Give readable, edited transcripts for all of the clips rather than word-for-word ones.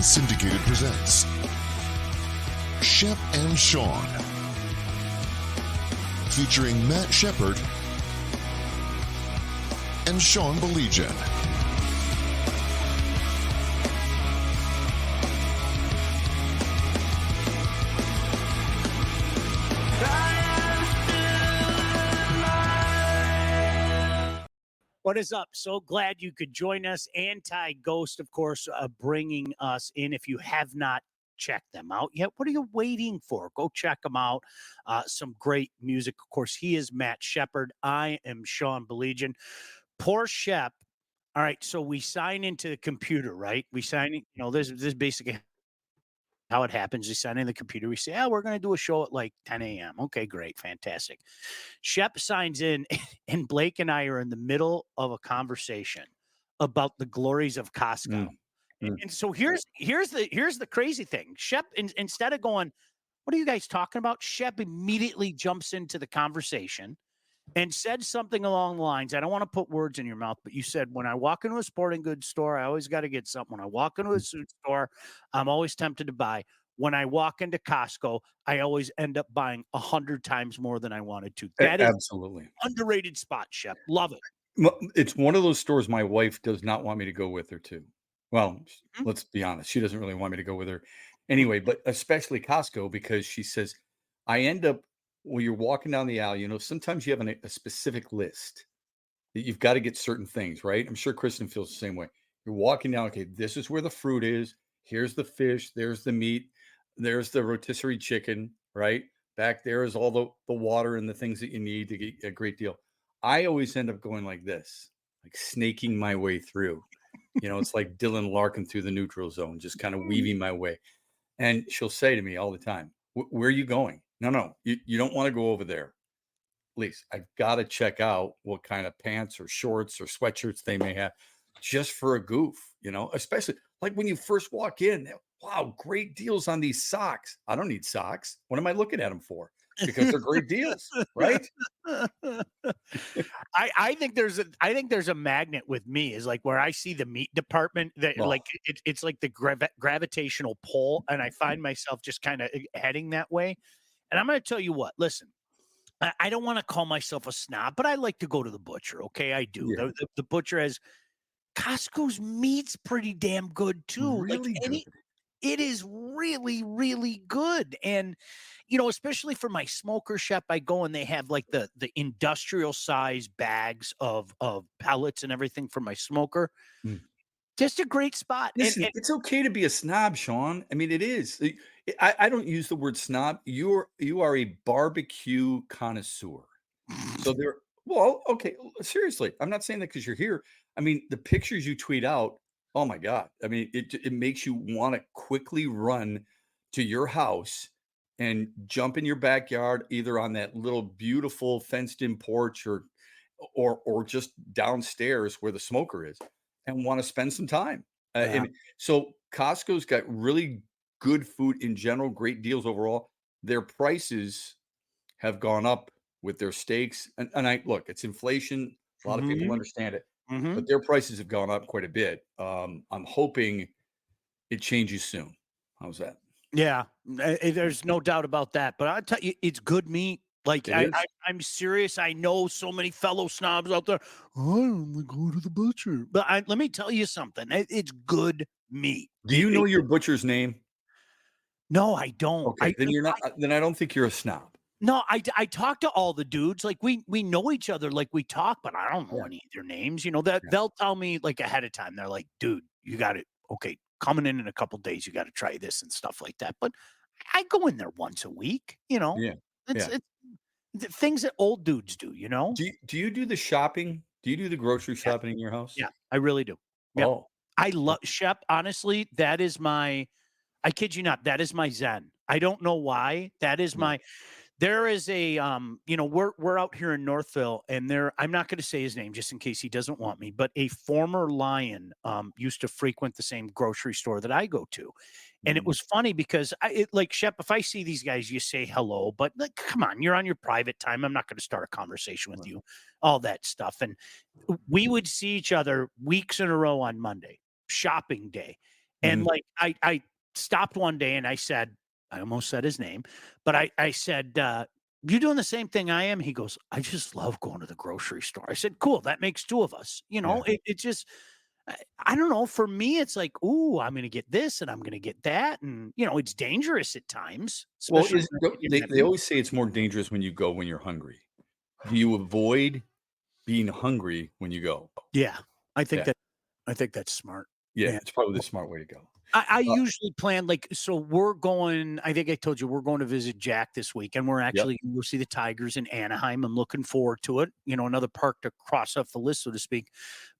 Syndicated presents Shep and Sean, featuring Matt Shepard and Sean Baligian. What is up? So glad you could join us. Anti-Ghost, of course, bringing us in. If you have not checked them out yet, what are you waiting for? Go check them out. Some great music. Of course, he is Matt Shepard. I am Sean Baligian. Poor Shep. All right, so we sign into the computer, right? We sign, this is basically how it happens. We sign in the computer. We say, we're going to do a show at like 10 a.m. Okay, great. Fantastic. Shep signs in, and Blake and I are in the middle of a conversation about the glories of Costco. And so here's the crazy thing. Shep, instead of going, what are you guys talking about? Shep immediately jumps into the conversation and said something along the lines. I don't want to put words in your mouth, but you said, when I walk into a sporting goods store, I always got to get something. When I walk into a suit store, I'm always tempted to buy. When I walk into Costco, I always end up buying 100 times more than I wanted to. That is absolutely underrated spot, Shep. Love it. It's one of those stores my wife does not want me to go with her to. Well, let's be honest. She doesn't really want me to go with her anyway, but especially Costco, because she says, I end up, when you're walking down the aisle, sometimes you have a specific list that you've got to get certain things, right? I'm sure Kristen feels the same way. You're walking down, okay, this is where the fruit is. Here's the fish. There's the meat. There's the rotisserie chicken, right? Back there is all the water and the things that you need to get a great deal. I always end up going like this, like snaking my way through. It's like Dylan Larkin through the neutral zone, just kind of weaving my way. And she'll say to me all the time, where are you going? No, you don't want to go over there. Please, I've got to check out what kind of pants or shorts or sweatshirts they may have just for a goof, especially like when you first walk in. Wow, great deals on these socks. I don't need socks. What am I looking at them for? Because they're great deals, right? I think there's a magnet with me, is like where I see the meat department that it's like the gravitational pull, and I find myself just kind of heading that way. And I'm going to tell you what, listen, I don't want to call myself a snob, but I like to go to the butcher. Okay, I do. Yeah. The butcher has Costco's meat's pretty damn good too. Really good. It is really, really good. And, especially for my smoker, Shep, I go and they have like the industrial size bags of pellets and everything for my smoker. Just a great spot. Listen, it's okay to be a snob, Sean. I mean, it is. I don't use the word snob. You are a barbecue connoisseur. So okay, seriously. I'm not saying that because you're here. I mean, the pictures you tweet out, oh my God. I mean, it makes you want to quickly run to your house and jump in your backyard, either on that little beautiful fenced in porch or just downstairs where the smoker is, and want to spend some time. So Costco's got really good food in general, great deals overall. Their prices have gone up with their steaks. And look, it's inflation. A lot of people understand it, but their prices have gone up quite a bit. I'm hoping it changes soon. How's that? Yeah, there's no doubt about that. But I'll tell you, it's good meat. Like, I'm serious. I know so many fellow snobs out there. Oh, I'm going to go to the butcher. But let me tell you something. It's good meat. Do you know your butcher's name? No, I don't. Okay, then you're not. Then I don't think you're a snob. No, I talk to all the dudes. Like we know each other. Like we talk, but I don't know any of their names. They'll tell me like ahead of time. They're like, dude, you got it. Okay, coming in a couple days, you got to try this and stuff like that. But I go in there once a week. It's things that old dudes do. Do you do the shopping? Do you do the grocery shopping in your house? Yeah, I really do. Yep. Oh, I love Shep. Honestly, that is I kid you not, that is my Zen. I don't know why. That is there is a, we're out here in Northville, and I'm not going to say his name just in case he doesn't want me, but a former Lion used to frequent the same grocery store that I go to. And it was funny because like Shep, if I see these guys, you say hello, but like, come on, you're on your private time. I'm not going to start a conversation with you, all that stuff. And we would see each other weeks in a row on Monday, shopping day. And Mhm. like I stopped one day and I said, I almost said his name, but I said, you doing the same thing I am? He goes, I just love going to the grocery store. I said, cool, that makes two of us. Yeah. It just I don't know. For me, it's like, ooh, I'm gonna get this and I'm gonna get that. And it's dangerous at times, Well, especially when you're getting they always say it's more dangerous when you go when you're hungry. Do you avoid being hungry when you go? yeah, I think Yeah. that I think that's smart. Yeah, Yeah. it's probably the smart way to go. I Uh, usually plan so we're going, I think I told you we're going to visit Jack this week, and we're yep. actually we'll see the Tigers in Anaheim. I'm looking forward to it. Another park to cross off the list, so to speak.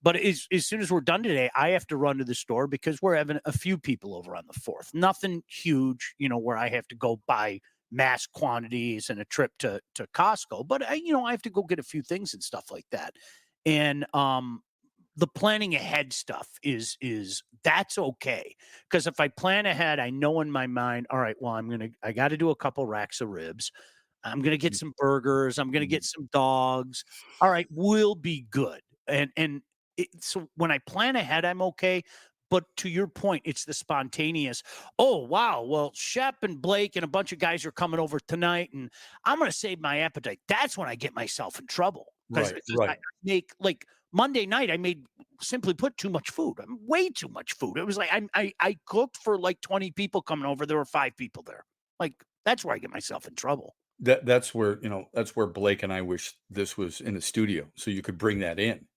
But as soon as we're done today, I have to run to the store because we're having a few people over on the 4th. Nothing huge, where I have to go buy mass quantities and a trip to Costco. But I have to go get a few things and stuff like that. And the planning ahead stuff is that's okay, because if I plan ahead, I know in my mind, all right, well, I got to do a couple racks of ribs, I'm gonna get some burgers, I'm gonna Mhm. get some dogs, all right, we'll be good. So when I plan ahead, I'm okay. But to your point, it's the spontaneous, oh wow, well, Shep and Blake and a bunch of guys are coming over tonight and I'm gonna save my appetite. That's when I get myself in trouble, because Right, I right. make, like, Monday night, I made, simply put, too much food. Way too much food. It was like I cooked for like 20 people coming over. There were 5 people there. Like, that's where I get myself in trouble. That's where Blake and I wish this was in the studio so you could bring that in.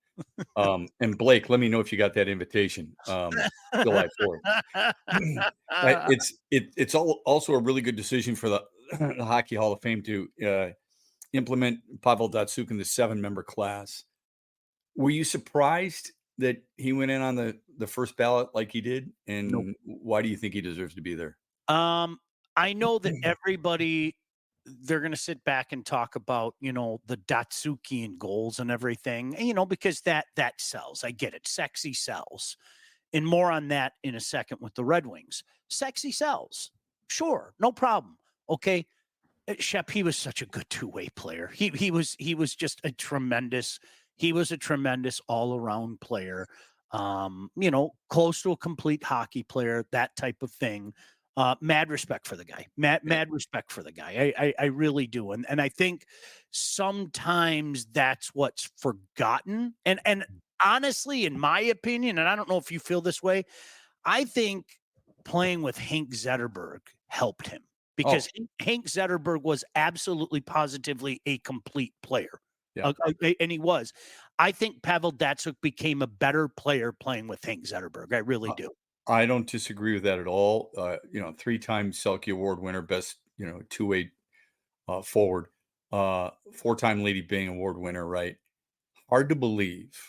And Blake, let me know if you got that invitation, July 4th. It's also a really good decision for the the Hockey Hall of Fame to, implement Pavel Datsyuk in the 7-member class. Were you surprised that he went in on the first ballot like he did? Nope. And why do you think he deserves to be there? Um, I know that everybody, they're gonna sit back and talk about, the Datsukian goals and everything, because that sells. I get it. Sexy sells. And more on that in a second with the Red Wings. Sexy sells. Sure, no problem. Okay. Shep, he was such a good two-way player. He was just a tremendous all-around player. Close to a complete hockey player, that type of thing. Mad respect for the guy. Yeah. Mad respect for the guy. I really do. And I think sometimes that's what's forgotten. And honestly, in my opinion, and I don't know if you feel this way, I think playing with Hank Zetterberg helped him, because Oh, Hank Zetterberg was absolutely positively a complete player. yeah. And he was. I think Pavel Datsyuk became a better player playing with Hank Zetterberg. I really Uh, do. I don't disagree with that at all. 3-time Selke Award winner, best, two-way forward, 4-time Lady Byng Award winner, right? Hard to believe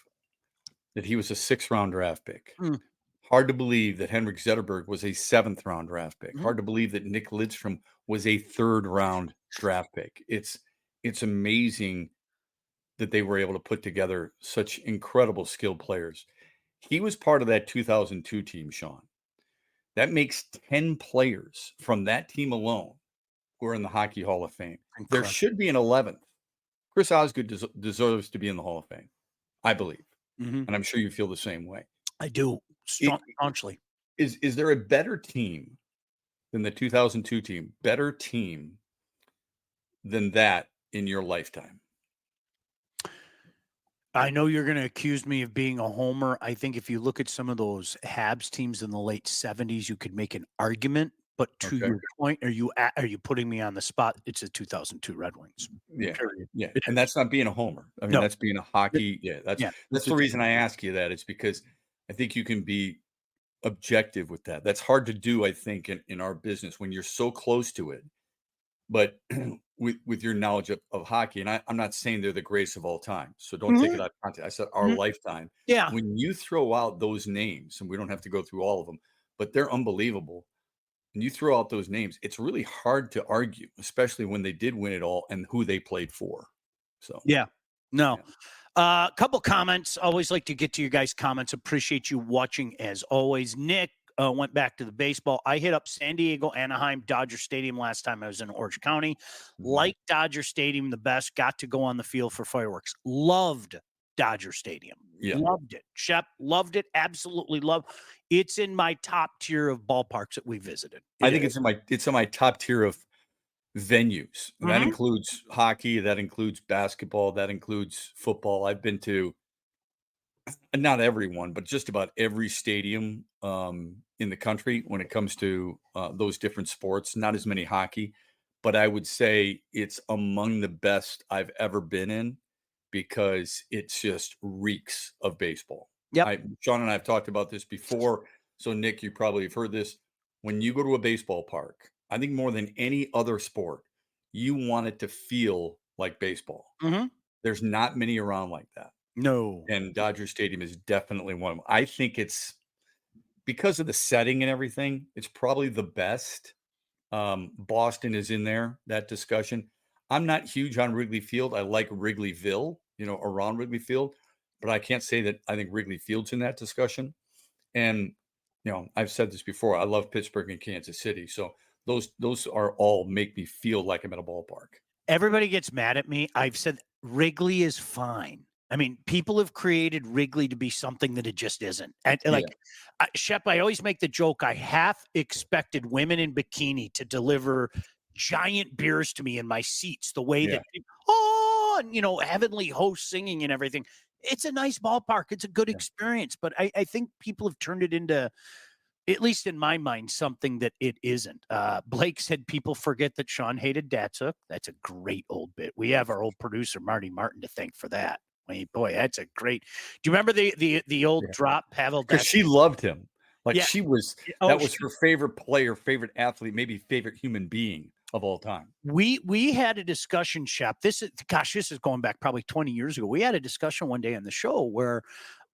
that he was a 6th-round draft pick. Mm, Hard to believe that Henrik Zetterberg was a 7th-round draft pick. mhm. Hard to believe that Nick Lidstrom was a 3rd-round draft pick. It's amazing that they were able to put together such incredible skilled players. He was part of that 2002 team, Sean. That makes 10 players from that team alone who are in the Hockey Hall of Fame. There Incredible. should be an 11th. Chris Osgood deserves to be in the Hall of Fame, I believe, Mhm. and I'm sure you feel the same way. I do. It Staunchly. is there a better team than the 2002 team? Better team than that in your lifetime? I know you're going to accuse me of being a homer. I think if you look at some of those Habs teams in the late 70s, you could make an argument. But to Okay. your point, are you putting me on the spot? It's the 2002 Red Wings. Yeah. Period. Yeah. It And is. that's not being a homer. I mean, No. that's being a It, hockey. Yeah. That's yeah. that's It's the a, reason I ask you that. It's because I think you can be objective with that. That's hard to do, I think, in our business when you're so close to it. But with your knowledge of hockey, and I'm not saying they're the greatest of all time, so don't take Mhm, it out of context. I said our mhm. lifetime. Yeah. When you throw out those names, and we don't have to go through all of them, but they're unbelievable. And you throw out those names, it's really hard to argue, especially when they did win it all and who they played for. So, Yeah. No. yeah. Couple comments. Always like to get to your guys' comments. Appreciate you watching as always. Nick went back to the baseball. I hit up San Diego, Anaheim, Dodger Stadium last time I was in Orange County. Mhm. Like Dodger Stadium the best. Got to go on the field for fireworks. Loved Dodger Stadium. Yeah. Loved it. Shep loved it. Absolutely loved. It's in my top tier of ballparks that we visited. I think it's in my top tier of venues. And that Mhm. includes hockey, that includes basketball, that includes football. I've been to not everyone, but just about every stadium in the country when it comes to those different sports. Not as many hockey, but I would say it's among the best I've ever been in because it just reeks of baseball. Yep. Sean and I have talked about this before. So, Nick, you probably have heard this. When you go to a baseball park, I think more than any other sport, you want it to feel like baseball. Mhm. There's not many around like that. No. And Dodger Stadium is definitely one of them. I think it's because of the setting and everything, it's probably the best. Boston is in there, that discussion. I'm not huge on Wrigley Field. I like Wrigleyville, around Wrigley Field, but I can't say that I think Wrigley Field's in that discussion. And, I've said this before. I love Pittsburgh and Kansas City. So those are all make me feel like I'm at a ballpark. Everybody gets mad at me. I've said Wrigley is fine. I mean, people have created Wrigley to be something that it just isn't. And Shep, I always make the joke. I half expected women in bikini to deliver giant beers to me in my seats, the way that, and, heavenly hosts singing and everything. It's a nice ballpark. It's a good experience. But I think people have turned it into, at least in my mind, something that it isn't. Blake said people forget that Sean hated Datsyuk. That's a great old bit. We have our old producer, Marty Martin, to thank for that. I mean, boy, that's a great. Do you remember the old drop, Pavel Datsyuk? Because she loved him. Like Yeah. she was, that was her favorite player, favorite athlete, maybe favorite human being of all time. We had a discussion, Shep. This is going back probably 20 years ago. We had a discussion one day on the show where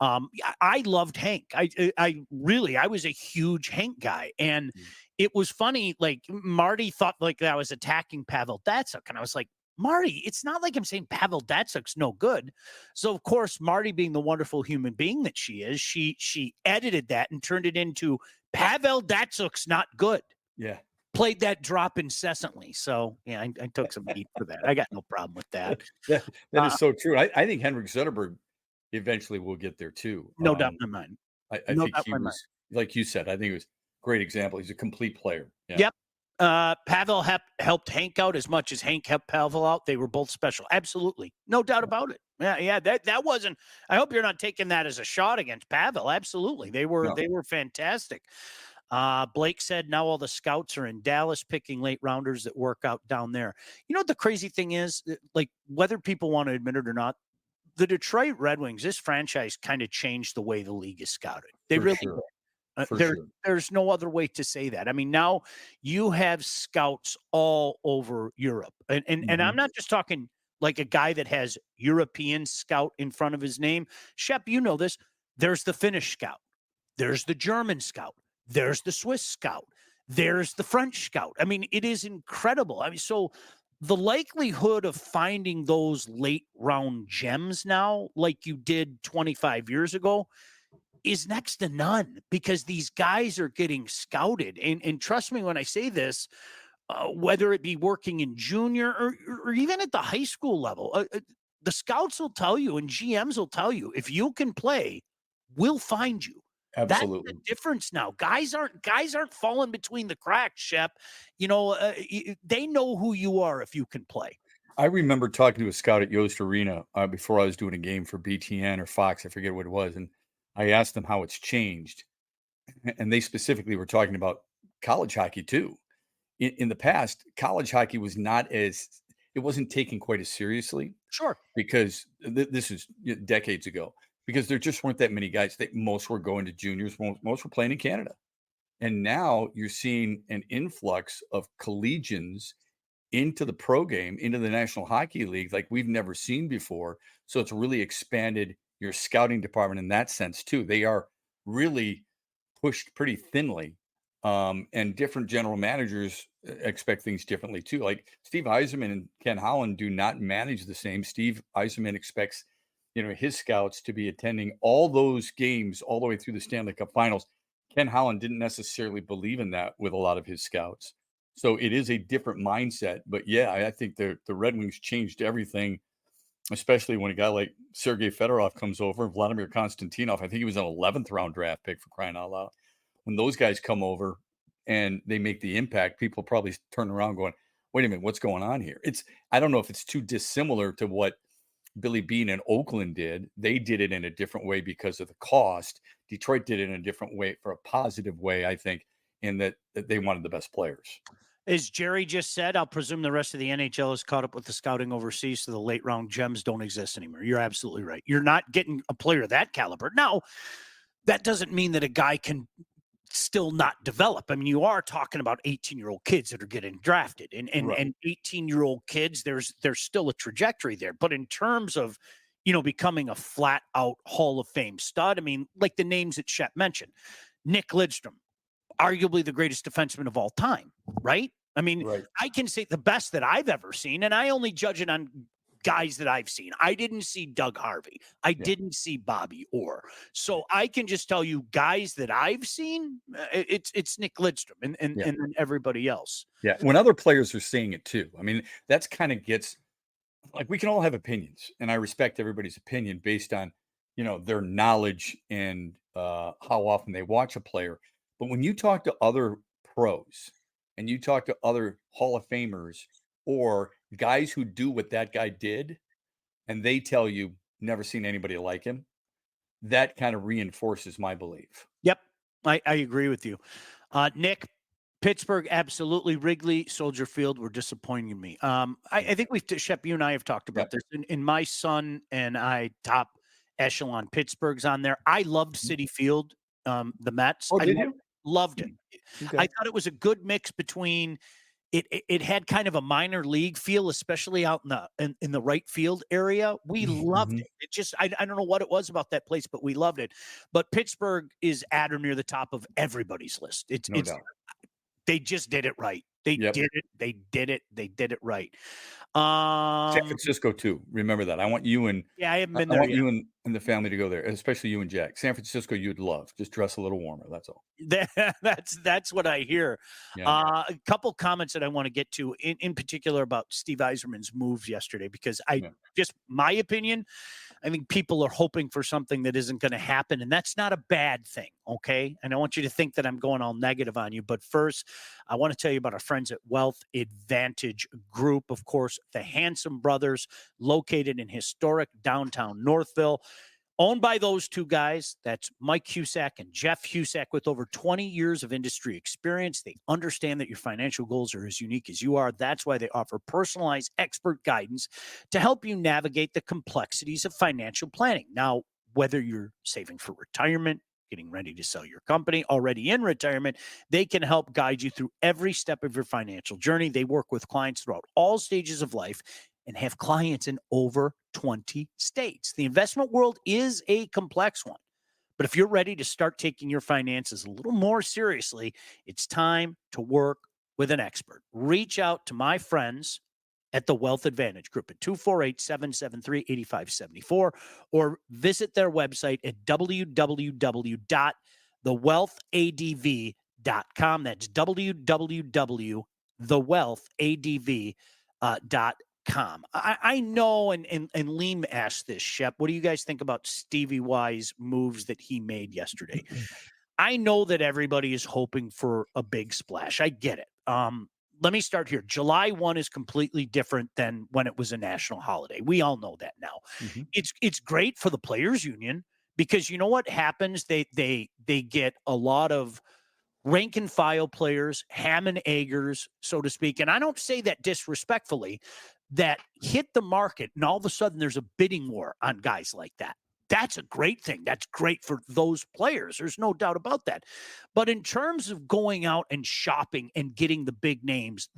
I loved Hank. I was a huge Hank guy. And it was funny. Like Marty thought like that I was attacking Pavel Datsyuk. And I was like, Marty, it's not like I'm saying Pavel Datsyuk's no good. So of course, Marty, being the wonderful human being that she is, she edited that and turned it into Pavel Datsyuk's not good. Yeah. Played that drop incessantly. So yeah, I took some heat for that. I got no problem with that. That is so true. I think Henrik Zetterberg eventually will get there too. No doubt in my mind. I think he was, like you said, I think it was a great example. He's a complete player. Yeah. Yep. Pavel helped Hank out as much as Hank helped Pavel out. They were both special. Absolutely. No doubt about it. Yeah. That wasn't, I hope you're not taking that as a shot against Pavel. Absolutely. They were fantastic. Blake said now all the scouts are in Dallas picking late rounders that work out down there. You know what the crazy thing is? Like, whether people want to admit it or not, the Detroit Red Wings, this franchise kind of changed the way the league is scouted. They really did. There's no other way to say that. I mean, now you have scouts all over Europe. And I'm not just talking like a guy that has European scout in front of his name. Shep, you know this. There's the Finnish scout. There's the German scout. There's the Swiss scout. There's the French scout. I mean, it is incredible. I mean, so the likelihood of finding those late round gems now, like you did 25 years ago, is next to none because these guys are getting scouted. And trust me when I say this, whether it be working in junior or even at the high school level, the scouts will tell you and GMs will tell you, if you can play, we'll find you. Absolutely. That's the difference now. Guys aren't falling between the cracks, Shep. They know who you are if you can play. I remember talking to a scout at Yost Arena before I was doing a game for BTN or Fox. I forget what it was. And I asked them how it's changed. And they specifically were talking about college hockey too. In the past, college hockey was it wasn't taken quite as seriously. Sure. Because this is decades ago. Because there just weren't that many guys. Most were going to juniors. Most were playing in Canada. And now you're seeing an influx of collegians into the pro game, into the National Hockey League like we've never seen before. So it's really expanded your scouting department in that sense too. They are really pushed pretty thinly. And different general managers expect things differently too. Like Steve Yzerman and Ken Holland do not manage the same. Steve Yzerman expects his scouts to be attending all those games all the way through the Stanley Cup Finals. Ken Holland didn't necessarily believe in that with a lot of his scouts. So it is a different mindset. But yeah, I think the Red Wings changed everything especially when a guy like Sergei Fedorov comes over, Vladimir Konstantinov. I think he was an 11th round draft pick, for crying out loud. When those guys come over and they make the impact, people probably turn around going, wait a minute, what's going on here? I don't know if it's too dissimilar to what Billy Beane in Oakland did. They did it in a different way because of the cost. Detroit did it in a different way, for a positive way, I think, in that they wanted the best players. As Jerry just said, I'll presume the rest of the NHL is caught up with the scouting overseas, so the late round gems don't exist anymore. You're absolutely right. You're not getting a player of that caliber. Now, that doesn't mean that a guy can still not develop. I mean, you are talking about 18-year-old kids that are getting drafted, and Right. and 18-year-old kids, there's still a trajectory there. But in terms of, becoming a flat out Hall of Fame stud, I mean, like the names that Shep mentioned, Nick Lidstrom, arguably the greatest defenseman of all time, right? I mean, Right. I can say the best that I've ever seen, and I only judge it on guys that I've seen. I didn't see Doug Harvey. I didn't see Bobby Orr. So I can just tell you guys that I've seen, it's Nick Lidstrom and then everybody else. Yeah. When other players are saying it too. I mean, that's kind of gets like, we can all have opinions, and I respect everybody's opinion based on, their knowledge and how often they watch a player. But when you talk to other pros and you talk to other Hall of Famers or guys who do what that guy did, and they tell you never seen anybody like him, that kind of reinforces my belief. Yep. I agree with you. Nick, Pittsburgh, absolutely. Wrigley, Soldier Field were disappointing me. I think Shep, you and I have talked about this. In my son and I, top echelon Pittsburgh's on there. I loved Citi Field, the Mets. Oh, did you? Loved it. Okay. I thought it was a good mix between it had kind of a minor league feel, especially out in the right field area. We loved it. It just I don't know what it was about that place, but we loved it. But Pittsburgh is at or near the top of everybody's list. It's doubt. they just did it right. They did it. They did it. They did it right. San Francisco too. Remember that. I want you and I haven't been I there want yet. you and the family to go there, especially you and Jack. San Francisco, you'd love. Just dress a little warmer. That's all. That's what I hear. Yeah. A couple comments that I want to get to in particular about Steve Yzerman's moves yesterday, because just my opinion, I think people are hoping for something that isn't going to happen, and that's not a bad thing, okay? And I want you to think that I'm going all negative on you. But first, I want to tell you about our friends at Wealth Advantage Group. Of course, the Handsome Brothers, located in historic downtown Northville. Owned by those two guys, that's Mike Husak and Jeff Husak, with over 20 years of industry experience. They understand that your financial goals are as unique as you are. That's why they offer personalized expert guidance to help you navigate the complexities of financial planning. Now, whether you're saving for retirement, getting ready to sell your company, already in retirement, they can help guide you through every step of your financial journey. They work with clients throughout all stages of life and have clients in over 20 states. The investment world is a complex one, but if you're ready to start taking your finances a little more seriously, it's time to work with an expert. Reach out to my friends at the Wealth Advantage Group at 248-773-8574 or visit their website at www.thewealthadv.com. That's www.thewealthadv.com. I know, and Liam asked this, Shep, what do you guys think about Stevie Y's moves that he made yesterday? I know that everybody is hoping for a big splash. I get it. Let me start here. July 1 is completely different than when it was a national holiday. We all know that now. It's great for the players union because you know what happens? They get a lot of rank and file players, ham and eggers, so to speak. And I don't say that disrespectfully, that hit the market and all of a sudden there's a bidding war on guys like that. That's a great thing. That's great for those players. There's no doubt about that. But in terms of going out and shopping and getting the big names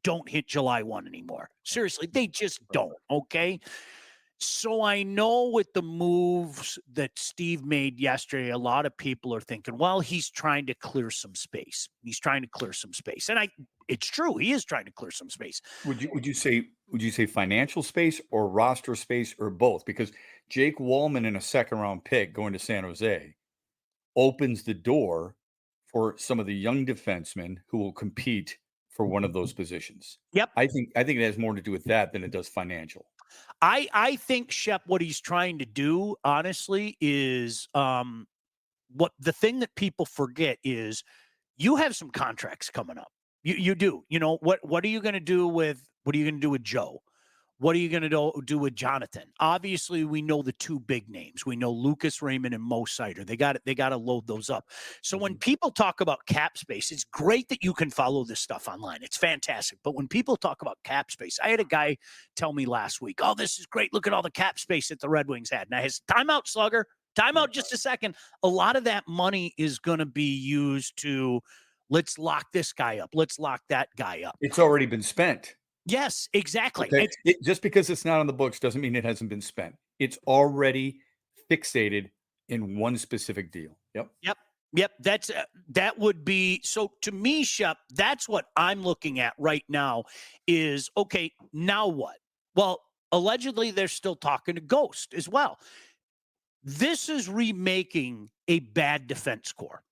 don't hit July 1 anymore. Seriously, they just don't. Okay. So I know with the moves that Steve made yesterday, a lot of people are thinking, well, he's trying to clear some space. And it's true. He is trying to clear some space. Would you say financial space or roster space or both? Because Jake Wallman in a second round pick going to San Jose opens the door for some of the young defensemen who will compete for one of those positions. Yep. I think it has more to do with that than it does financial. I think Shep, what he's trying to do, honestly, is what the thing that people forget is you have some contracts coming up. You do. You know, what are you going to do with Joe? What are you going to do with Jonathan? Obviously, we know the two big names. We know Lucas Raymond and Mo Sider. They got to load those up. So when people talk about cap space, it's great that you can follow this stuff online. It's fantastic. But when people talk about cap space, I had a guy tell me last week, "Oh, this is great. Look at all the cap space that the Red Wings had." And I said, "Timeout, Slugger. Timeout just a second." A lot of that money is going to be used to let's lock this guy up. Let's lock that guy up. It's already been spent. Yes, exactly. Okay. Just because it's not on the books doesn't mean it hasn't been spent. It's already fixated in one specific deal. Yep. That's that would be so to me, Shep. That's what I'm looking at right now. Is okay. Now what? Well, allegedly they're still talking to Ghost as well. This is remaking a bad defense core.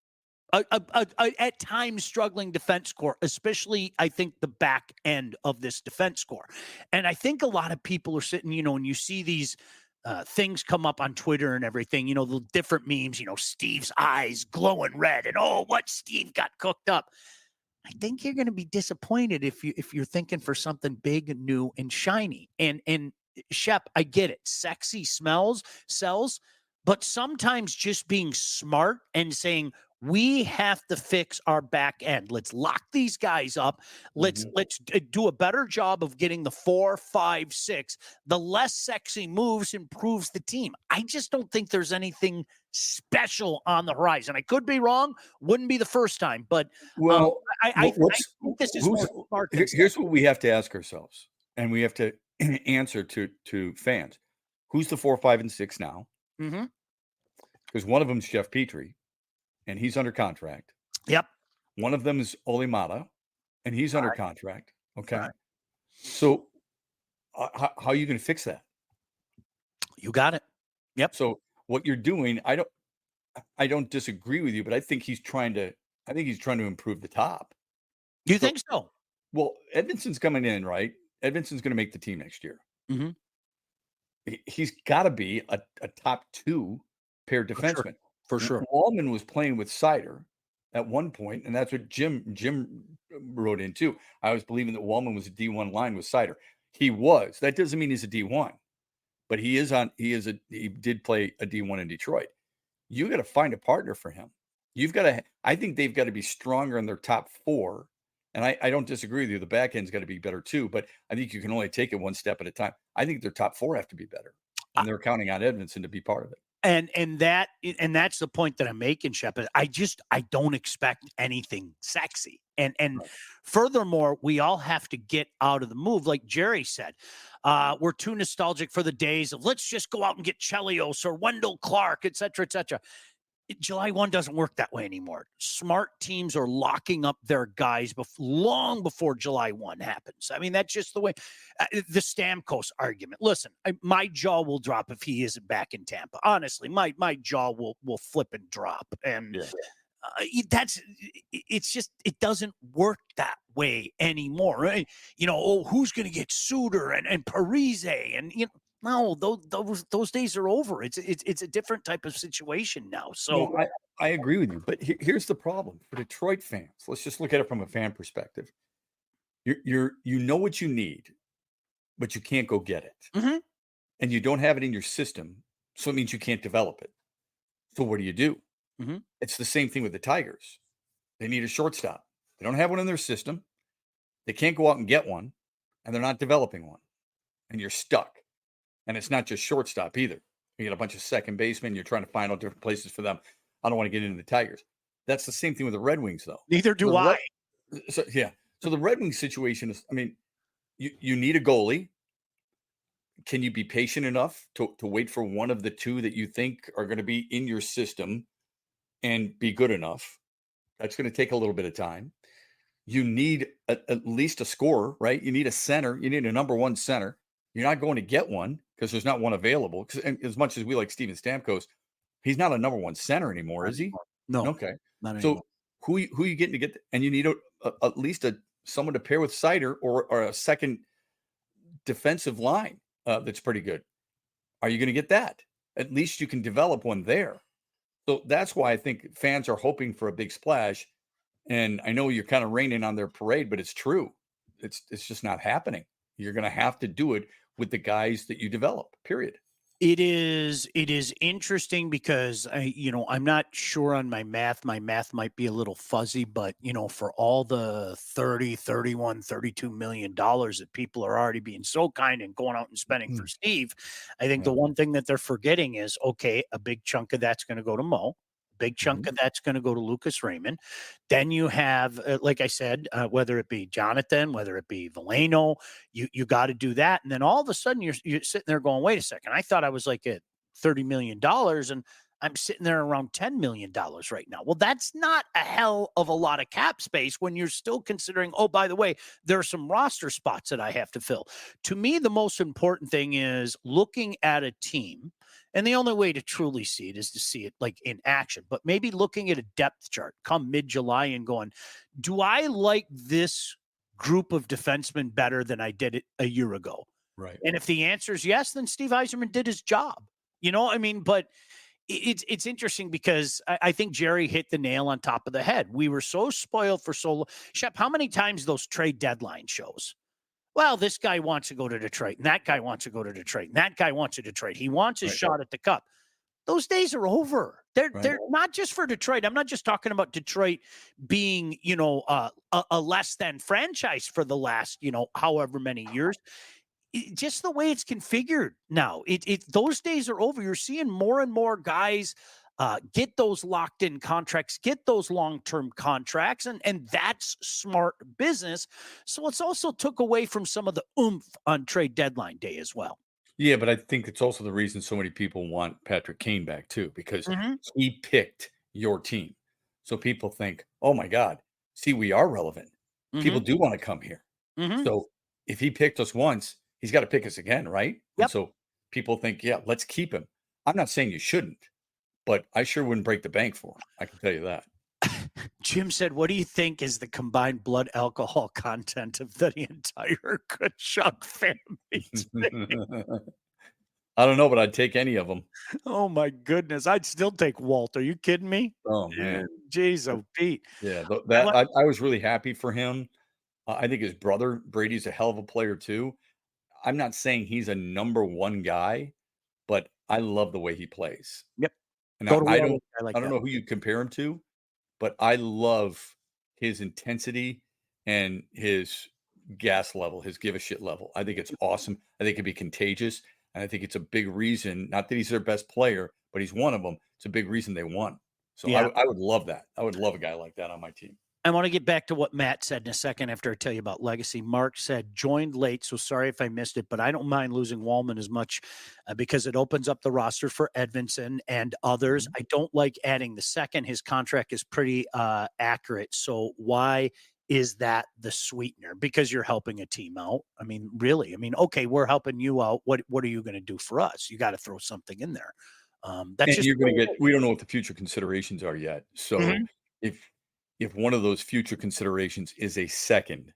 At times struggling defense core, especially I think the back end of this defense core. And I think a lot of people are sitting, and you see these things come up on Twitter and everything, the different memes, Steve's eyes glowing red and, oh, what Steve got cooked up. I think you're going to be disappointed if you're thinking for something big, new, and shiny. And Shep, I get it. Sexy sells, but sometimes just being smart and saying, we have to fix our back end. Let's lock these guys up. Let's do a better job of getting the 4, 5, 6. The less sexy moves improves the team. I just don't think there's anything special on the horizon. I could be wrong. Wouldn't be the first time, but I think this is more smart. Here's what we have to ask ourselves, and we have to answer to fans. Who's the 4, 5, and 6 now? Because one of them is Jeff Petrie. And he's under contract. Yep. One of them is Ole Mata, and he's under contract. Okay. Right. So how are you going to fix that? You got it. Yep. So what you're doing, I don't disagree with you, but I think he's trying to improve the top. You think so? Well, Edvinson's coming in, right? Edvinson's going to make the team next year. He's got to be a top 2 pair defenseman. For sure. Wallman was playing with Sider at one point, and that's what Jim wrote in too. I was believing that Wallman was a D1 line with Sider. He was. That doesn't mean he's a D1, but he did play a D1 in Detroit. You got to find a partner for him. I think they've got to be stronger in their top 4. And I don't disagree with you. The back end's got to be better too, but I think you can only take it one step at a time. I think their top 4 have to be better, and they're counting on Edvinsson to be part of it. And that's the point that I'm making, Shepard. I don't expect anything sexy. And furthermore, we all have to get out of the move. Like Jerry said, we're too nostalgic for the days of let's just go out and get Chelios or Wendell Clark, et cetera, et cetera. July 1 doesn't work that way anymore. Smart teams are locking up their guys long before July 1 happens. I mean, that's just the way. The Stamkos argument. Listen, my jaw will drop if he isn't back in Tampa. Honestly, my jaw will flip and drop. And it's just, it doesn't work that way anymore. Right? Who's going to get Suter and Parise and, no, those days are over. It's a different type of situation now. So I agree with you, but here's the problem for Detroit fans. Let's just look at it from a fan perspective. You know what you need, but you can't go get it, and you don't have it in your system, so it means you can't develop it. So what do? It's the same thing with the Tigers. They need a shortstop. They don't have one in their system. They can't go out and get one, and they're not developing one, and you're stuck. And it's not just shortstop either. You get a bunch of second basemen. You're trying to find out different places for them. I don't want to get into the Tigers. That's the same thing with the Red Wings, though. Neither do I. So the Red Wings situation is, I mean, you need a goalie. Can you be patient enough to wait for one of the 2 that you think are going to be in your system and be good enough? That's going to take a little bit of time. You need at least a scorer, right? You need a center. You need a number 1 center. You're not going to get one because there's not one available. Because as much as we like Steven Stamkos, he's not a number 1 center anymore, is he? No. Okay. Not so anymore. who are you getting to get? And you need at least a someone to pair with Sider or a second defensive line that's pretty good. Are you going to get that? At least you can develop one there. So that's why I think fans are hoping for a big splash. And I know you're kind of raining on their parade, but it's true. It's just not happening. You're going to have to do it with the guys that you develop, period. It is interesting because I'm not sure on my math. My math might be a little fuzzy, but for all the 30, 31, 32 million dollars that people are already being so kind and going out and spending for Steve, I think the one thing that they're forgetting is, okay, a big chunk of that's going to go to Mo. Big chunk of that's going to go to Lucas Raymond. Then you have, like I said, whether it be Jonathan, whether it be Veleno, you got to do that. And then all of a sudden you're sitting there going, wait a second, I thought I was like at $30 million and I'm sitting there around $10 million right now. Well, that's not a hell of a lot of cap space when you're still considering, oh, by the way, there are some roster spots that I have to fill. To me, the most important thing is looking at a team. And the only way to truly see it is to see it like in action, but maybe looking at a depth chart come mid-July and going, do I like this group of defensemen better than I did it a year ago? Right. And if the answer is yes, then Steve Yzerman did his job. But it's interesting because I think Jerry hit the nail on top of the head. We were so spoiled for so long. Shep, how many times those trade deadline shows? Well, this guy wants to go to Detroit, and that guy wants to go to Detroit, and that guy wants to Detroit. He wants his shot at the cup. Those days are over. They're not just for Detroit. I'm not just talking about Detroit being, a less than franchise for the last, however many years. Just the way it's configured now, those days are over. You're seeing more and more guys get those locked in contracts, get those long-term contracts, and that's smart business. So it's also took away from some of the oomph on trade deadline day as well. Yeah, but I think it's also the reason so many people want Patrick Kane back too, because he picked your team. So people think, oh my God, see, we are relevant. People do want to come here. So if he picked us once, he's got to pick us again, right? Yep. And so people think, yeah, let's keep him. I'm not saying you shouldn't, but I sure wouldn't break the bank for him. I can tell you that. Jim said, what do you think is the combined blood alcohol content of the entire Kachuk family? I don't know, but I'd take any of them. Oh, my goodness. I'd still take Walt. Are you kidding me? Oh, man. Jeez, oh, Pete. Yeah, I was really happy for him. I think his brother, Brady's a hell of a player, too. I'm not saying he's a number one guy, but I love the way he plays. Yep. And I don't know who you compare him to, but I love his intensity and his gas level, his give a shit level. I think it's awesome. I think it'd be contagious. And I think it's a big reason, not that he's their best player, but he's one of them. It's a big reason they won. So yeah. I would love that. I would love a guy like that on my team. I want to get back to what Matt said in a second after I tell you about legacy. Mark said, joined late, so sorry if I missed it, but I don't mind losing Wallman as much because it opens up the roster for Edvinsson and others. I don't like adding the second. His contract is pretty accurate. So why is that the sweetener? Because you're helping a team out. I mean, really? I mean, okay, we're helping you out. What are you going to do for us? You got to throw something in there. That's just you're going to get. We don't know what the future considerations are yet. So if one of those future considerations is a second,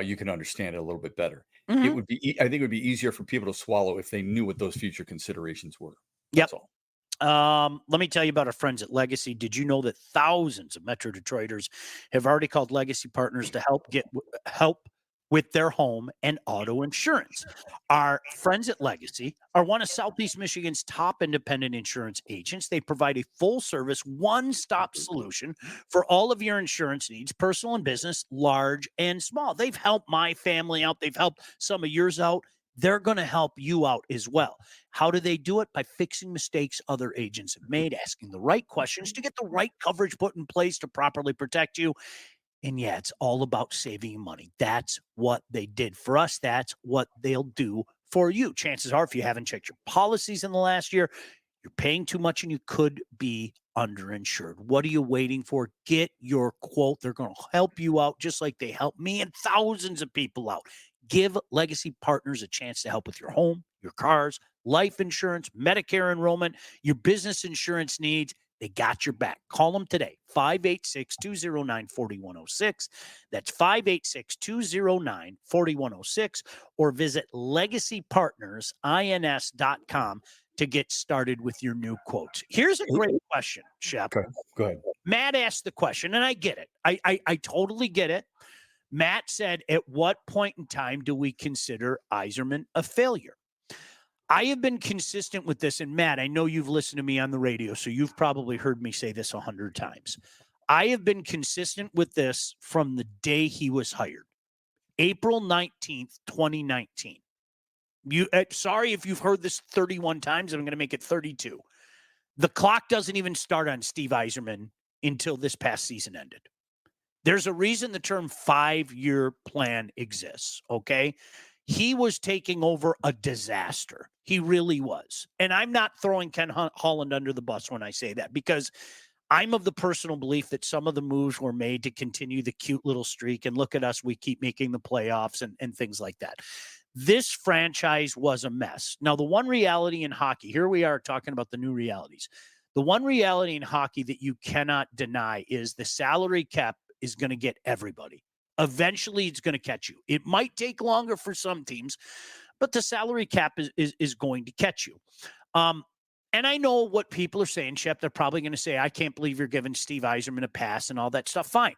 you can understand it a little bit better. It would be. I think it would be easier for people to swallow if they knew what those future considerations were. That's all. Let me tell you about our friends at Legacy. Did you know that thousands of Metro Detroiters have already called Legacy Partners to help with their home and auto insurance? Our friends at Legacy are one of Southeast Michigan's top independent insurance agents. They provide a full-service, one-stop solution for all of your insurance needs, personal and business, large and small. They've helped my family out. They've helped some of yours out. They're going to help you out as well. How do they do it? By fixing mistakes other agents have made, asking the right questions to get the right coverage put in place to properly protect you. And yeah, it's all about saving money. That's what they did for us. That's what they'll do for you. Chances are, if you haven't checked your policies in the last year, you're paying too much and you could be underinsured. What are you waiting for? Get your quote. They're going to help you out just like they helped me and thousands of people out. Give Legacy Partners a chance to help with your home, your cars, life insurance, Medicare enrollment, your business insurance needs. They got your back. Call them today, 586-209-4106. That's 586-209-4106, or visit legacypartnersins.com to get started with your new quotes. Here's a great question, Shep. Okay, go ahead. Matt asked the question, and I get it. I totally get it. Matt said, at what point in time do we consider Iserman a failure? I have been consistent with this, and Matt, I know you've listened to me on the radio, so you've probably heard me say this 100 times. I have been consistent with this from the day he was hired, April 19th, 2019. Sorry if you've heard this 31 times. I'm going to make it 32. The clock doesn't even start on Steve Yzerman until this past season ended. There's a reason the term 5-year plan exists, okay? He was taking over a disaster. He really was. And I'm not throwing Ken Holland under the bus when I say that, because I'm of the personal belief that some of the moves were made to continue the cute little streak. And look at us, we keep making the playoffs and things like that. This franchise was a mess. Now, the one reality in hockey, here we are talking about the new realities. The one reality in hockey that you cannot deny is the salary cap is going to get everybody. Eventually, it's going to catch you. It might take longer for some teams, but the salary cap is going to catch you. And I know what people are saying, Shep. They're probably going to say, I can't believe you're giving Steve Yzerman a pass and all that stuff. Fine.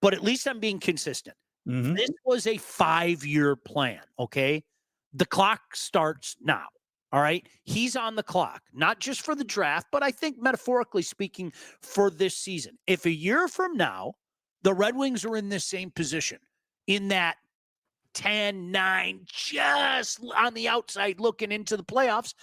But at least I'm being consistent. Mm-hmm. This was a 5-year plan, okay? The clock starts now, all right? He's on the clock, not just for the draft, but I think metaphorically speaking for this season. If a year from now, the Red Wings are in this same position, in that 10-9, just on the outside looking into the playoffs,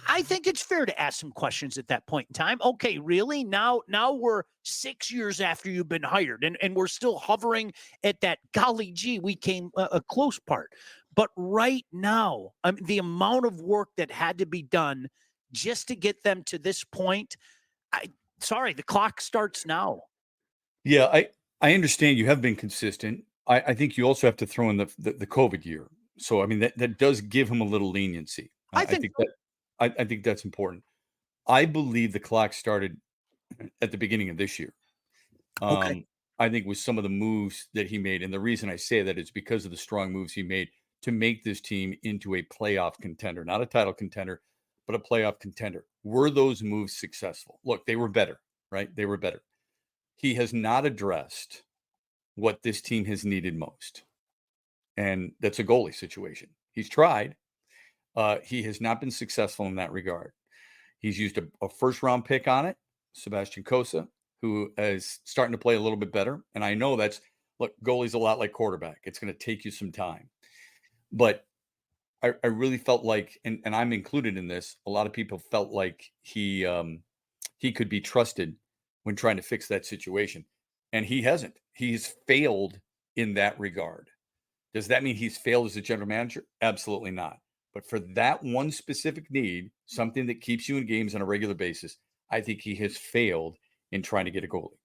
I think it's fair to ask some questions at that point in time. Okay, really? Now we're 6 years after you've been hired, and we're still hovering at that, golly gee, we came a close part. But right now, the amount of work that had to be done just to get them to this point, the clock starts now. Yeah, I understand you have been consistent. I think you also have to throw in the COVID year. So, I mean, that does give him a little leniency. I think that's important. I believe the clock started at the beginning of this year. Okay. I think with some of the moves that he made, and the reason I say that is because of the strong moves he made to make this team into a playoff contender, not a title contender, but a playoff contender. Were those moves successful? Look, they were better, right? They were better. He has not addressed what this team has needed most, and that's a goalie situation. He's tried. He has not been successful in that regard. He's used a first-round pick on it, Sebastian Cossa, who is starting to play a little bit better. And I know goalie's a lot like quarterback. It's going to take you some time. But I really felt like, and I'm included in this, a lot of people felt like he could be trusted when trying to fix that situation. And he hasn't. He's failed in that regard. Does that mean he's failed as a general manager? Absolutely not. But for that one specific need, something that keeps you in games on a regular basis, I think he has failed in trying to get a goalie.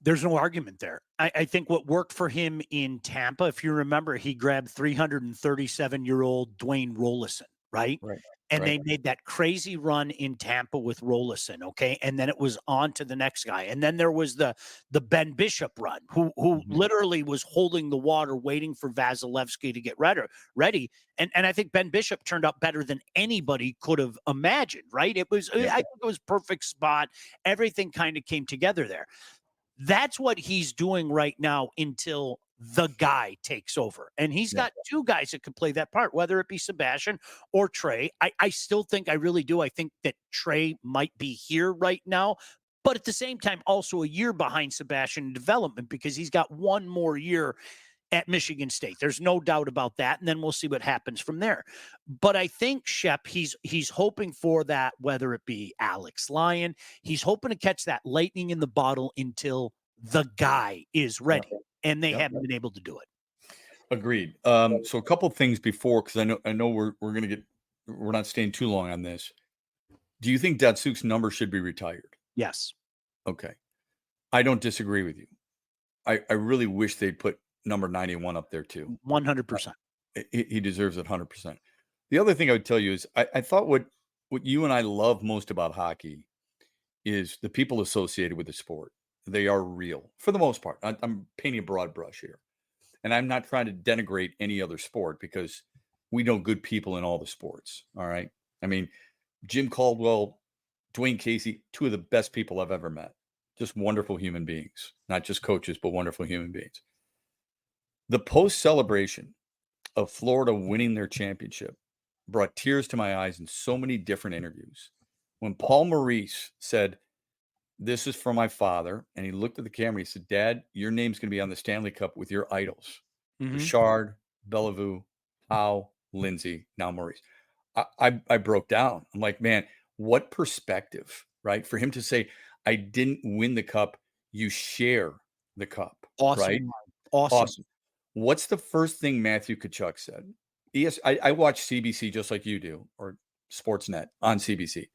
There's no argument there. I think what worked for him in Tampa, if you remember, he grabbed 337-year-old Dwayne Rolison, right? Right. And they made that crazy run in Tampa with Rolison, okay? And then it was on to the next guy. And then there was the Ben Bishop run, who literally was holding the water, waiting for Vasilevsky to get ready. And I think Ben Bishop turned out better than anybody could have imagined, right? I think it was perfect spot. Everything kind of came together there. That's what he's doing right now until the guy takes over. And he's got two guys that could play that part, whether it be Sebastian or Trey. I still think, I really do. I think that Trey might be here right now, but at the same time, also a year behind Sebastian in development, because he's got one more year at Michigan State. There's no doubt about that. And then we'll see what happens from there. But I think, Shep, he's hoping for that, whether it be Alex Lyon, he's hoping to catch that lightning in the bottle until the guy is ready. And they haven't been able to do it. Agreed. So a couple of things before, because I know we're not staying too long on this. Do you think Datsyuk's number should be retired? Yes. Okay. I don't disagree with you. I really wish they'd put number 91 up there too. 100%. He deserves it 100%. The other thing I would tell you is I thought what you and I love most about hockey is the people associated with the sport. They are real for the most part. I'm painting a broad brush here. And I'm not trying to denigrate any other sport because we know good people in all the sports. All right. I mean, Jim Caldwell, Dwayne Casey, two of the best people I've ever met. Just wonderful human beings, not just coaches, but wonderful human beings. The post celebration of Florida winning their championship brought tears to my eyes in so many different interviews. When Paul Maurice said, "This is for my father," and he looked at the camera, he said, "Dad, your name's going to be on the Stanley Cup with your idols, Richard, Bellevue, Howe, Lindsay, now Maurice." I broke down. I'm like, man, what perspective, right? For him to say, "I didn't win the cup, you share the cup." Awesome. Right? Awesome. What's the first thing Matthew Tkachuk said? I watch CBC just like you do, or Sportsnet on CBC.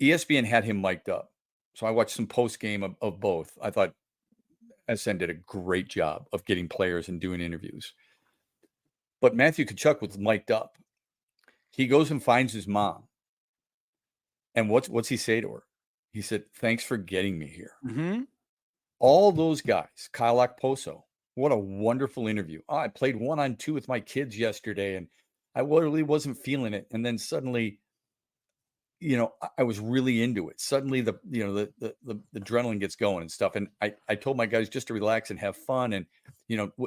ESPN had him mic'd up. So I watched some post game of both. I thought SN did a great job of getting players and doing interviews. But Matthew Tkachuk was mic'd up. He goes and finds his mom. And what's he say to her? He said, "Thanks for getting me here." Mm-hmm. All those guys, Kyle Okposo, what a wonderful interview. I played 1-on-2 with my kids yesterday and I literally wasn't feeling it. And then suddenly, I was really into it. Suddenly the adrenaline gets going and stuff. And I told my guys just to relax and have fun. And,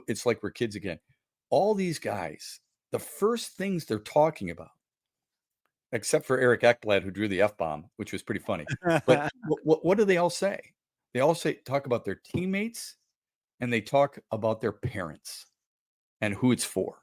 it's like we're kids again. All these guys, the first things they're talking about, except for Eric Ekblad, who drew the F-bomb, which was pretty funny. But what do they all say? They all talk about their teammates and they talk about their parents and who it's for.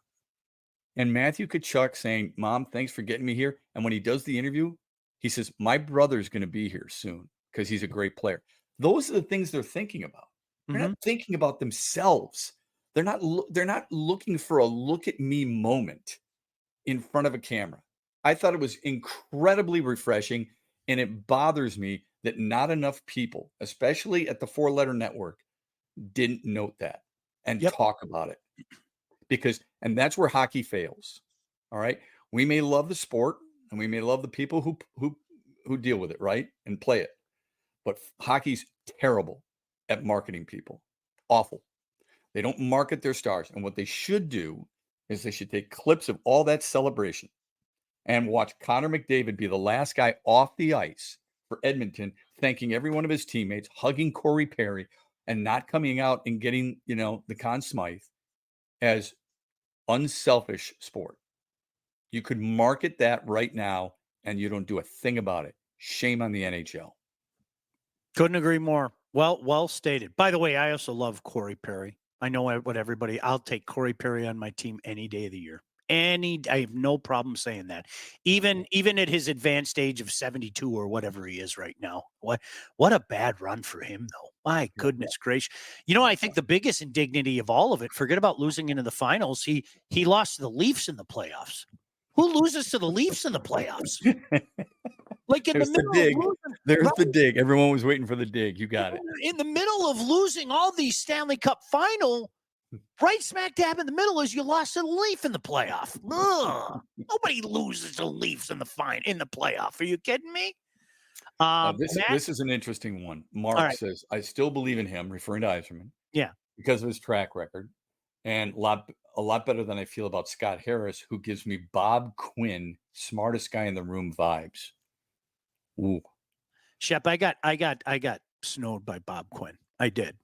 And Matthew Tkachuk saying, "Mom, thanks for getting me here." And when he does the interview, he says, "My brother's going to be here soon because he's a great player." Those are the things they're thinking about. They're not thinking about themselves. They're not looking for a look at me moment in front of a camera. I thought it was incredibly refreshing, and it bothers me that not enough people, especially at the four-letter network, didn't note that and talk about it. And that's where hockey fails. All right. We may love the sport and we may love the people who deal with it, right? And play it. But hockey's terrible at marketing people. Awful. They don't market their stars. And what they should do is they should take clips of all that celebration and watch Connor McDavid be the last guy off the ice for Edmonton, thanking every one of his teammates, hugging Corey Perry, and not coming out and getting, the Conn Smythe as unselfish sport. You could market that right now and you don't do a thing about it. Shame on the NHL. Couldn't agree more. Well stated. By the way, I also love Corey Perry. I know I'll take Corey Perry on my team any day of the year. I have no problem saying that. Even at his advanced age of 72 or whatever he is right now. What a bad run for him, though. My goodness gracious. I think the biggest indignity of all of it, forget about losing into the finals, he lost to the Leafs in the playoffs. Who loses to the Leafs in the playoffs? Like in the middle. There's the dig. Everyone was waiting for the dig. You got it. In the middle of losing all these Stanley Cup final, right smack dab in the middle is you lost to the Leaf in the playoff. Ugh. Nobody loses to the Leafs in the playoff. Are you kidding me? This is an interesting one. Mark says, "I still believe in him," referring to Iserman. Yeah. Because of his track record. And a lot better than I feel about Scott Harris, who gives me Bob Quinn, smartest guy in the room vibes. Ooh. Shep, I got snowed by Bob Quinn. I did.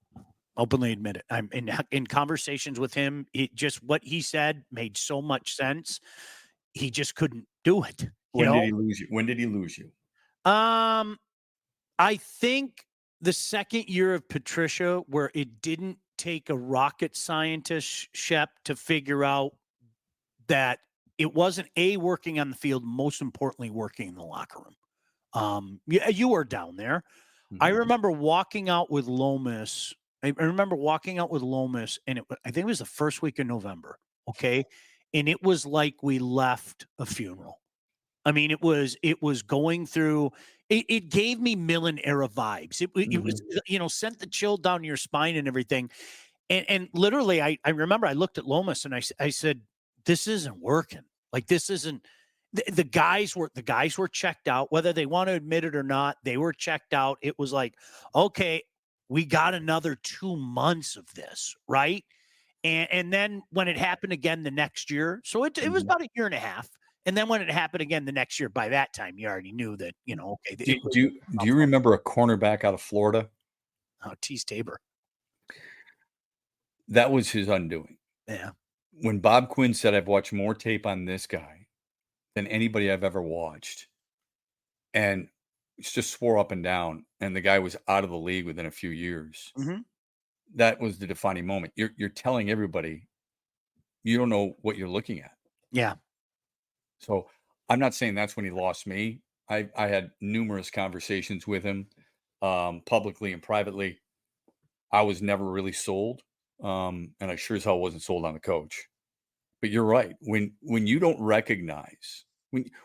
Openly admit it. I'm in conversations with him. What he said made so much sense. He just couldn't do it. When did he lose you? When did he lose you? I think the second year of Patricia, where it didn't take a rocket scientist, Shep, to figure out that it wasn't working on the field, most importantly, working in the locker room. You were down there. Mm-hmm. I remember walking out with Lomas. And I think it was the first week of November. Okay. And it was like we left a funeral. I mean, it was going through, it gave me Millen era vibes. It was, sent the chill down your spine and everything. And literally, I remember I looked at Lomas and I said, "This isn't working. Like, this isn't the guys were checked out, whether they want to admit it or not. They were checked out. It was like, okay, we got another 2 months of this, right? And then when it happened again the next year, so it was about a year and a half. And then when it happened again the next year, by that time you already knew that, okay. Do you remember a cornerback out of Florida? Tease Tabor. That was his undoing. Yeah. When Bob Quinn said, I've watched more tape on this guy than anybody I've ever watched, and just swore up and down, and the guy was out of the league within a few years. Mm-hmm. That was the defining moment. You're telling everybody you don't know what you're looking at. Yeah. So I'm not saying that's when he lost me. I had numerous conversations with him, publicly and privately. I was never really sold. And I sure as hell wasn't sold on the coach. But you're right. When you don't recognize,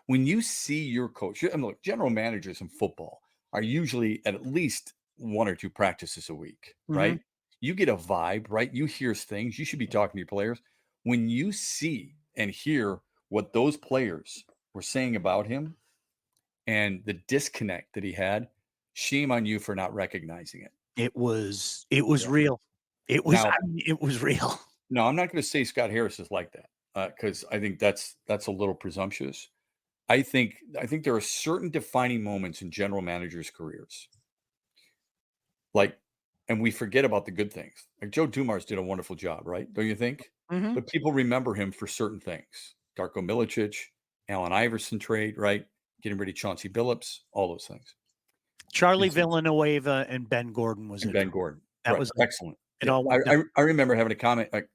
when you see your coach, I mean, look, general managers in football are usually at least 1 or 2 practices a week, right? You get a vibe, right? You hear things. You should be talking to your players. When you see and hear what those players were saying about him and the disconnect that he had, shame on you for not recognizing it. It was real. It was, it was real. No, I'm not going to say Scott Harris is like that, because I think that's a little presumptuous. I think there are certain defining moments in general managers' careers, like, and we forget about the good things. Like Joe Dumars did a wonderful job, right? Don't you think? Mm-hmm. But people remember him for certain things: Darko Milicic, Allen Iverson trade, right? Getting rid of Chauncey Billups, all those things. Charlie Villanueva and Ben Gordon was Ben Gordon. That right. was excellent. It all went down. I remember having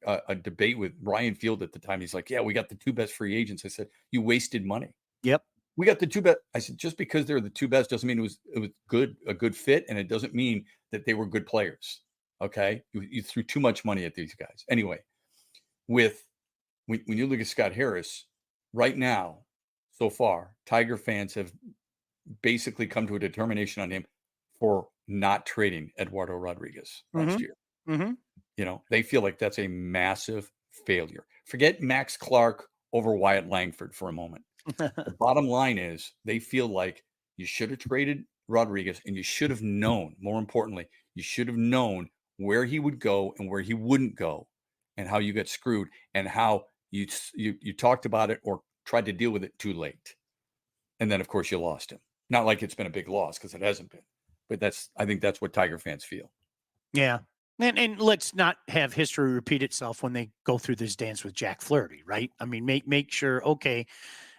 a debate with Ryan Field at the time. He's like, "Yeah, we got the 2 best free agents." I said, "You wasted money." Yep. We got the 2 best. I said, just because they're the 2 best doesn't mean it was a good fit, and it doesn't mean that they were good players. Okay, you threw too much money at these guys. Anyway, when you look at Scott Harris right now, so far, Tiger fans have basically come to a determination on him for not trading Eduardo Rodriguez last year. Mm-hmm. They feel like that's a massive failure. Forget Max Clark over Wyatt Langford for a moment. The bottom line is they feel like you should have traded Rodriguez, and you should have known, more importantly, you should have known where he would go and where he wouldn't go, and how you got screwed, and how you talked about it or tried to deal with it too late. And then, of course, you lost him. Not like it's been a big loss, because it hasn't been. But I think that's what Tiger fans feel. Yeah. And let's not have history repeat itself when they go through this dance with Jack Flaherty, right? I mean, make sure, okay,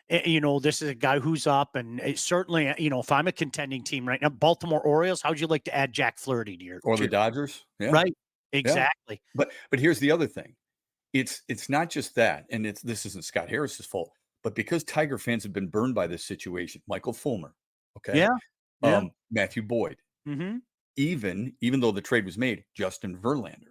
this is a guy who's up, and certainly, if I'm a contending team right now, Baltimore Orioles, how'd you like to add Jack Flaherty to your the Dodgers? Yeah. Right. Exactly. Yeah. But here's the other thing. It's not just that, and this isn't Scott Harris's fault, but because Tiger fans have been burned by this situation, Michael Fulmer, okay? Yeah. Matthew Boyd. Mm-hmm. Even though the trade was made, Justin Verlander.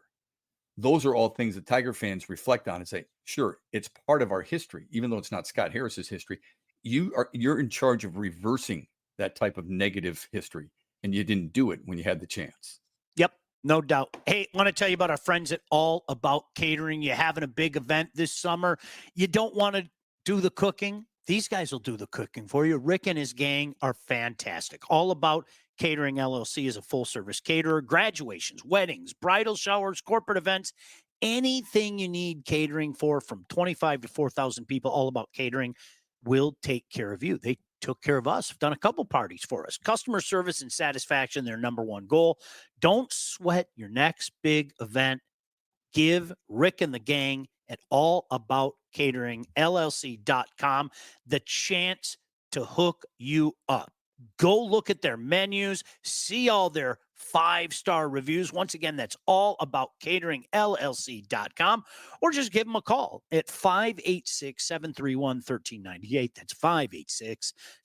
Those are all things that Tiger fans reflect on and say, sure, it's part of our history, even though it's not Scott Harris's history. You're in charge of reversing that type of negative history, and you didn't do it when you had the chance. Yep, no doubt. Hey, I want to tell you about our friends at All About Catering. You're having a big event this summer. You don't want to do the cooking. These guys will do the cooking for you. Rick and his gang are fantastic. All About Catering LLC is a full-service caterer. Graduations, weddings, bridal showers, corporate events, anything you need catering for, from 25 to 4,000 people. All About Catering will take care of you. They took care of us, done a couple parties for us. Customer service and satisfaction, their number one goal. Don't sweat your next big event. Give Rick and the gang at All About Catering LLC.com the chance to hook you up. Go look at their menus, see all their 5-star reviews. Once again, that's All About Catering LLC.com, or just give them a call at 586-731-1398. That's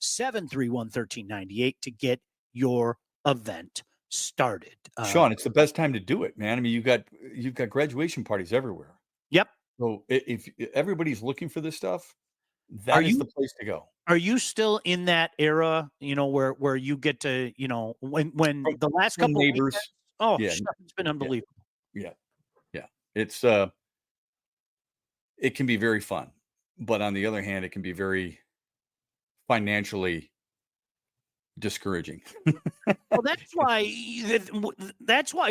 586-731-1398 to get your event started. Sean, it's the best time to do it, man. I mean, you've got graduation parties everywhere. Yep. So if everybody's looking for this stuff, that is the place to go. Are you still in that era, where you get to, when the last couple neighbors? Yeah, it's been unbelievable. Yeah. It's it can be very fun, but on the other hand, it can be very financially discouraging. Well, that's why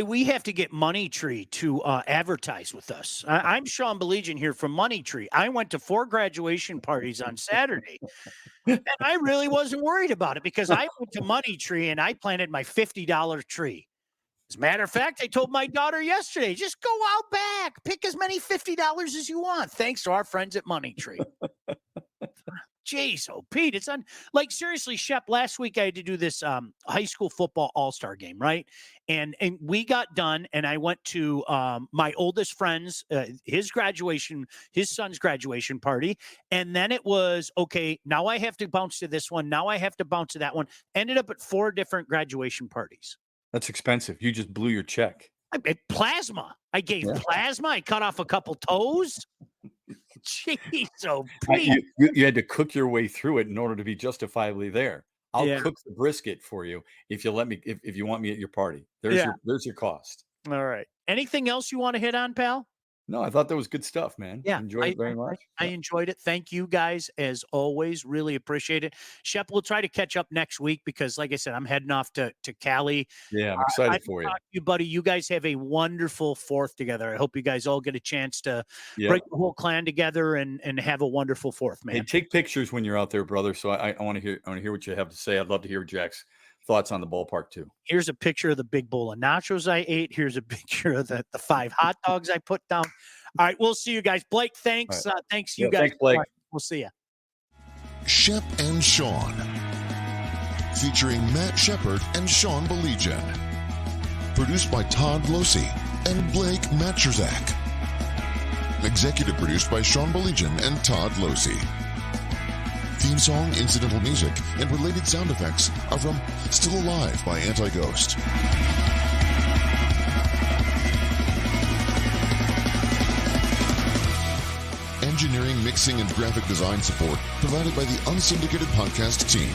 we have to get Money Tree to advertise with us. I'm Sean Baligian here from Money Tree. I went to 4 graduation parties on Saturday, and I really wasn't worried about it because I went to Money Tree and I planted my $50 tree. As a matter of fact, I told my daughter yesterday, just go out back, pick as many $50 as you want. Thanks to our friends at Money Tree. Jeez, oh, Pete, it's like seriously, Shep. Last week I had to do this high school football all-star game, right? And we got done, and I went to my oldest friend's his son's graduation party, and then it was okay. Now I have to bounce to this one. Now I have to bounce to that one. Ended up at 4 different graduation parties. That's expensive. You just blew your check. Plasma. I gave plasma. I cut off a couple toes. Jeez, oh, Pete. You had to cook your way through it in order to be justifiably there. I'll cook the brisket for you if you let me. If you want me at your party, there's your cost. All right. Anything else you want to hit on, pal? No, I thought that was good stuff, man. Yeah, Enjoyed it very much. I enjoyed it. Thank you guys as always. Really appreciate it. Shep, we'll try to catch up next week because, like I said, I'm heading off to Cali. Yeah, I'm excited for you. You, buddy. You guys have a wonderful 4th together. I hope you guys all get a chance to break the whole clan together and have a wonderful 4th, man. Hey, take pictures when you're out there, brother. So I want to hear what you have to say. I'd love to hear Jack's thoughts on the ballpark too. Here's a picture of the big bowl of nachos I ate. Here's a picture of the 5 hot dogs I put down. All right, we'll see you guys. Blake, thanks. Right. Thanks you guys. Thanks, Blake. Right, we'll see you. Shep and Sean, featuring Matt Shepard and Sean Baligian. Produced by Todd Losey and Blake Matcherzak. Executive produced by Sean Baligian and Todd Losey. Theme song, incidental music, and related sound effects are from Still Alive by Anti-Ghost. Engineering, mixing, and graphic design support provided by the Unsyndicated Podcast team.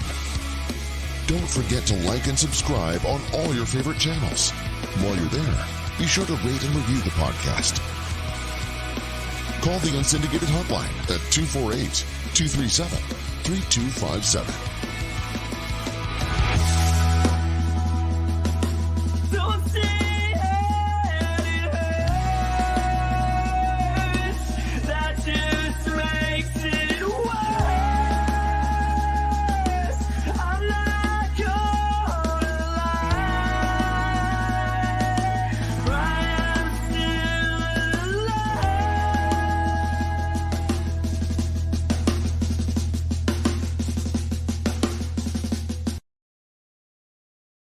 Don't forget to like and subscribe on all your favorite channels. While you're there, be sure to rate and review the podcast. Call the Unsyndicated hotline at 248-237-3257.